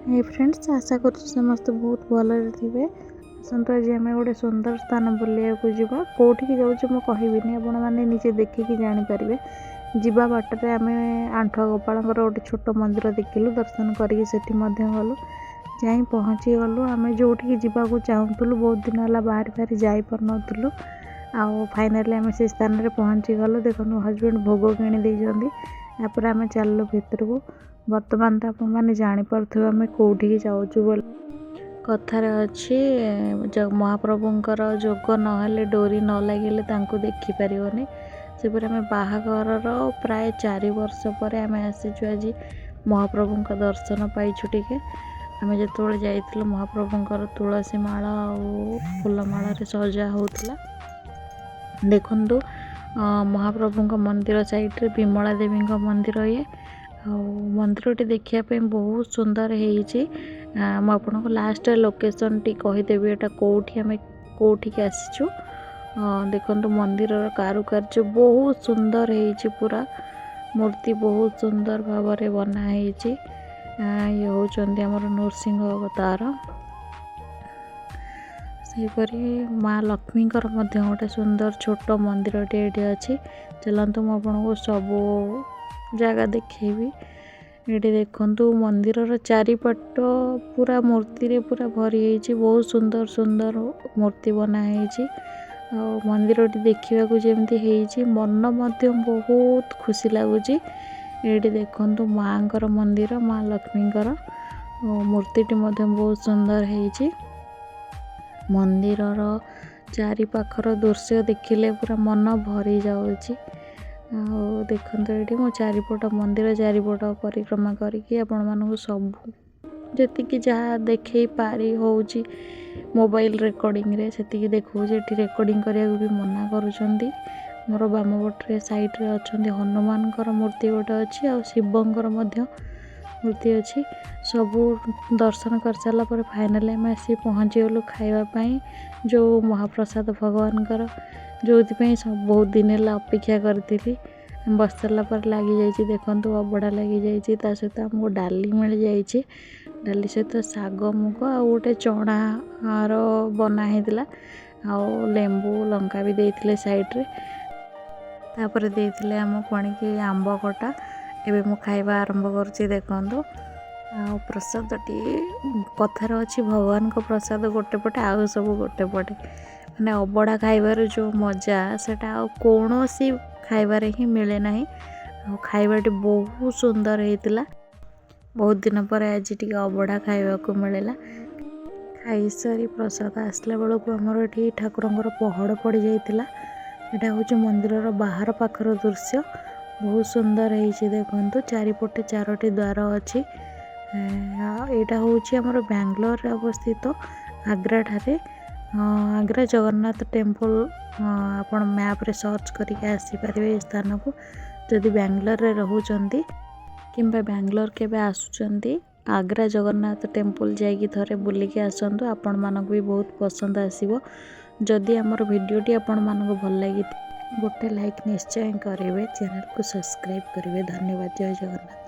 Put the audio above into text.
हे friends, आशा करुँ समस्त बहुत भलरे थे। आसतु आज आम गोटे सुंदर स्थान बुलाइक जावा कौटी जाऊँ मैं कहबिनी आपण मैंने निजे देखिकी जानीपारे। जीवा बाटर आम आंठुआ गोपाल गोटे छोट मंदिर देखिलु, दर्शन करके गलु जा पहुँची गलु। आम जो जावाक चाहूलु बहुत दिन है बाहरी बाहरी जापरूँ आउ फाइनाली आम से स्थान में पहुँची गलु। देखो हजबैंड भोग किपर आम चलु भितर को। बर्तमान तो आपने जापे आम कौटी जाऊँ बोल कथार अच्छी महाप्रभुंकर जोग ना डोरी न लगे देखिपारे सेपरि आम बाहाघर प्राय 4 वर्ष पर आम आसीचु। आज महाप्रभु दर्शन पाइछु। टिके आम जो जाइलु महाप्रभुंकर तुलसी माला और फूलमाल सजा होता देखु। महाप्रभु मंदिर साइड विमला देवी मंदिर ये मंदिर देखापी बहुत सुंदर हो। लास्ट लोकेशन टी कहीदेवी एटा कौटी आम कौटिक आसीचु। देखो मंदिर कारुकार्य बहुत सुंदर है, पूरा मूर्ति बहुत सुंदर भाव में बनाई। ये होचंदी हमर नरसिंह अवतार। सेपरी माँ लक्ष्मी गोटे सुंदर छोट मंदिर टे अच्छी। चलतु मुझे सब जगह देखेबी। ये देखु मंदिर चारिपट पूरा मूर्ति रे पूरा भरी बहुत सुंदर सुंदर मूर्ति बनाई। मंदिर देखा जमी मन बहुत खुशी लगुच। ये देखु माँ मंदिर माँ लक्ष्मी मूर्ति बहुत सुंदर है। मंदिर चारिपाखर दृश्य देखिले पूरा मन भरी जाऊँगी। देखो ये मो चारिपट मंदिर चारिपट परिक्रमा करके आपण मानक सब जी जहाँ देखे पारी होची मोबाइल रिकॉर्डिंग रे से देखो रिकॉर्डिंग करने भी मना करुँच। मोर बामपटे साइड रे अच्छा हनुमान मूर्ति गोटे अच्छी आ शिवंकर मूर्ति अच्छी। सबू दर्शन कर सारा पर फाइनाली आम आसी पहुँची गलु खावाई जो महाप्रसाद भगवान जो सब बहुत दिन है अपेक्षा करी। बस सारा पर लगी जाइए देखु अबड़ा लगी जाइए सहित आमको डाली मिल जाइए। डाली सहित शाग मुग आ गोटे चणार बनाईला लेंबू लंका भी देते साइड रे। तापर देते आम कौन कि आंब कटा एवं मु खाइबा आरंभ करुँची। देखु प्रसाद टी कथार अच्छी भगवान को प्रसाद गोटे पटे आउ सब गोटे पटे मैंने अबड़ा खाइबार जो मजा सेटा कौन सी खाइबार ही मिले ना। खाइबाटी बहुत सुंदर होता। बहुत दिन पर आज टी अबड़ा खाइबा को मिलला। खाई सारी प्रसाद आसला बेलू आमर ये ठाकुर पहड़ पड़ जाता। यहाँ हूँ मंदिर बाहर पाखर दृश्य बहुत सुंदर है। देखु चारिपटे 4टी द्वार अच्छी। यहाँ हूँ आमर बेंगलोर अवस्थित आग्रा ठारे आग्रा जगन्नाथ टेम्पल। आपण मैप रे सर्च करके आसीपारे स्थान को जदि बेंगलोर रे रहउचंती किंबा बेंगलोर केबे आसुचंती आग्रा जगन्नाथ टेम्पल जाइए थरे बुलिकी आसतु। आपण मानक भी बहुत पसंद आसीबो। जदि आमर वीडियोटी आपण मानक भल लगी गोटे लाइक निश्चय करेंगे, चैनल को सब्सक्राइब करेंगे। धन्यवाद। जय जगन्नाथ।